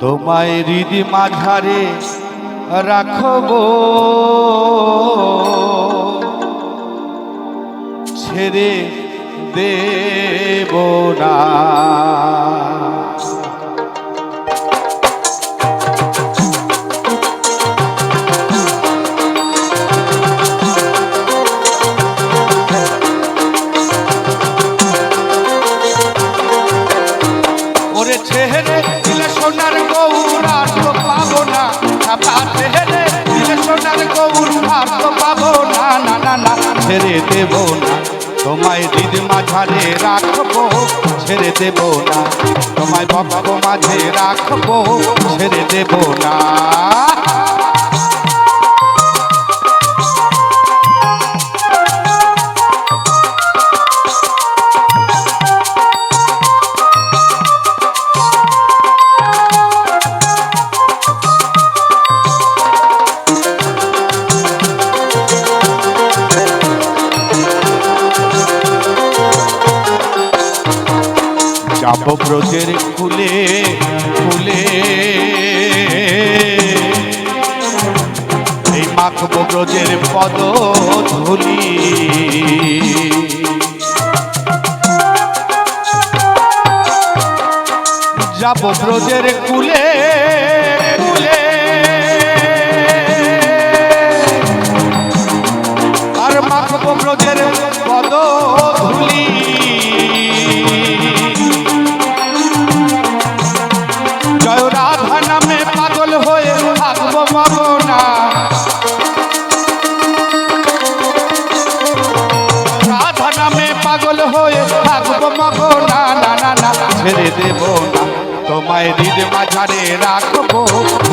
তোমায় হৃদি মাঝারে রাখব, ছেড়ে দেব না। ওরে ছেড়ে দিলে সোনার গৌর আর তো পাবো না, ছেড়ে দিলে সোনার গৌর আর তো পাবো না, না না না ছেড়ে দেব না। তোমায় হৃদ মাঝারে রাখবো, ছেড়ে দেব না। তোমায় বাবা মাঝে রাখবো, ছেড়ে দেব না। যাব ব্রজের কুলে কুলে, এই মাখব ব্রজের পদ ধুলি। যাব ব্রজের কুলে কুলে, আর মাখব ব্রজের পদ ধুলি। জয় রাধা নামে পাগল হয়ে থাকবো মগনা, রাধা নামে পাগল হয়ে থাকবো মগনা, না না না ছেড়ে দেব না। তোমায় হৃদ মাঝারে রাখবো,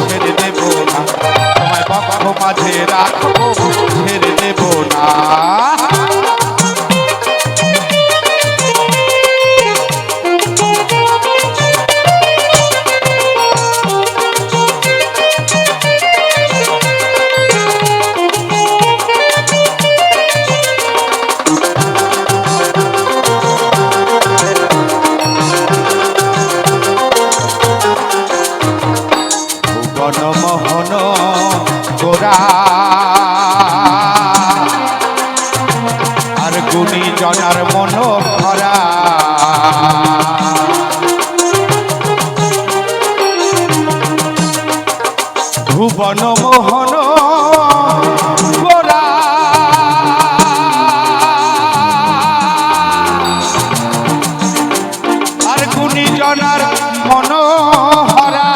ছেড়ে দেব না। তোমায় বাবা মাঝে রাখবো, ছেড়ে দেব না। মোহন গোরা আর গুণী জনার মন ভরা, ভুবন মোহন গোরা আর গুণী জনার মন হরা।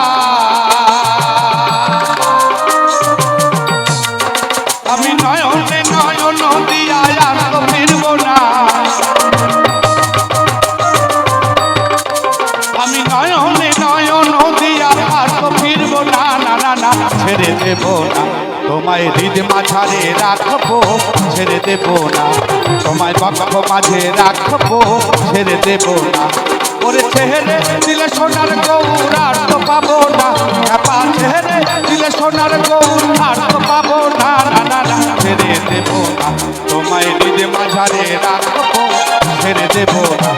আমি নয়নে নয়ন দিয়া আর তো ফিরবো না, আমি নয়নে নয়ন দিয়া আর তো ফিরবো না, না না না ছেড়ে দেব না। তোমায় হৃদ মাঝারে রাখবো, ছেড়ে দেব না। তোমায় বাবা মাঝে রাখবো, ছেড়ে দেব না। ওরে ছেড়ে দিলে সোনার গৌর আর তো পাবো না, ছেড়ে দিলে সোনার গৌর আর তো পাবো না, না না না ছেড়ে দেব না। তোমায় হৃদ মাঝারে রাখবো, ছেড়ে দেব না।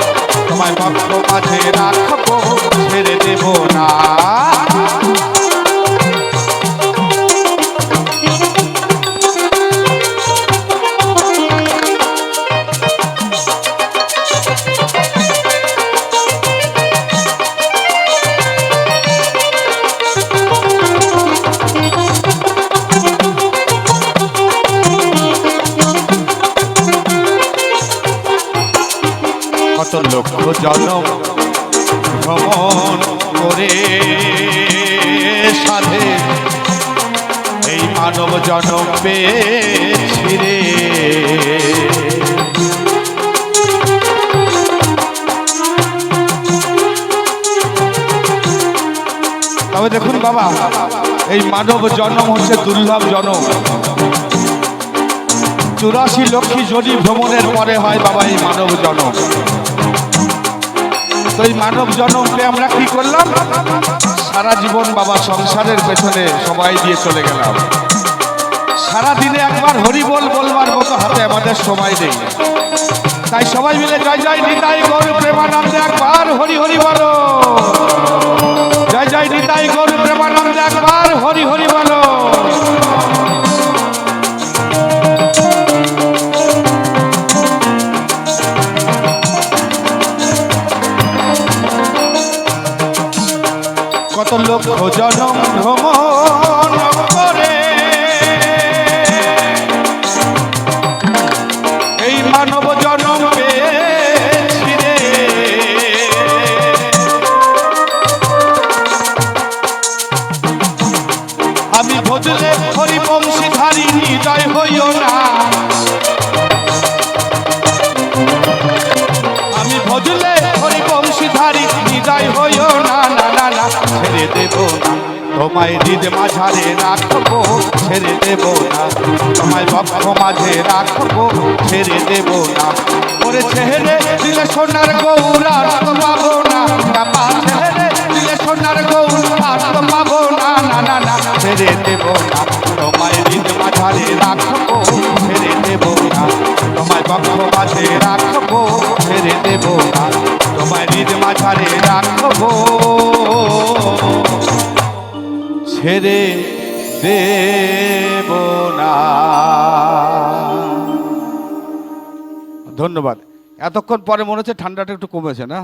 তোমায় বাবা মাঝে রাখবো, ছেড়ে দেব না। কত লক্ষ জনম ভ্রমণ করে সাধে এই মানব জনম পেয়েছি রে। তবে দেখুন বাবা, এই মানব জন্ম হচ্ছে দুর্লভ জন্ম। 84 লক্ষ যোনি ভ্রমণের পরে হয় বাবা এই মানব জন্ম। তো এই মানব জন্মকে আমরা কি করলাম? সারা জীবন বাবা সংসারের পেছনে সবাই দিয়ে চলে গেলাম। সারা দিনে একবার হরি বল বলবার মতো হাতে আমাদের সময় নেই। তাই সবাই মিলে জয় জয় নিতাই গৌর প্রেমানন্দে একবার হরি হরি বলো। জয় জয়। জয় নিতাই গৌর প্রেমানন্দ একবার হরি হরি বলো। কত লক্ষ জনম ভ্রমণ করে এই মানব জনম পেয়েছি রে। আমি ভজলে হরিবংশীধারী হৃদয় হইও না, আমি ভজলে হরিবংশীধারী হৃদয় হইও না, না না না ছেড়ে দেব না তোমায় হৃদ মাঝারে রাখবো, ছেড়ে দেব না তোমায় বক্ষ মাঝে রাখবো, ছেড়ে দেব না। ওরে ছেড়ে দিলে সোনার গৌরা তো পাবো না, কাপা ছেড়ে দিলে সোনার গৌরা তো পাবো না, না না না ছেড়ে দেব না তোমায় হৃদ মাঝারে রাখবো, ছেড়ে দেব না তোমায় বক্ষ মাঝে রাখবো, ছেড়ে দেব না তোমায় হৃদ মাঝারে রাখবো, ছেড়ে দেব না। ধন্যবাদ। এতক্ষণ পরে মনে হচ্ছে ঠান্ডাটা একটু কমেছে না?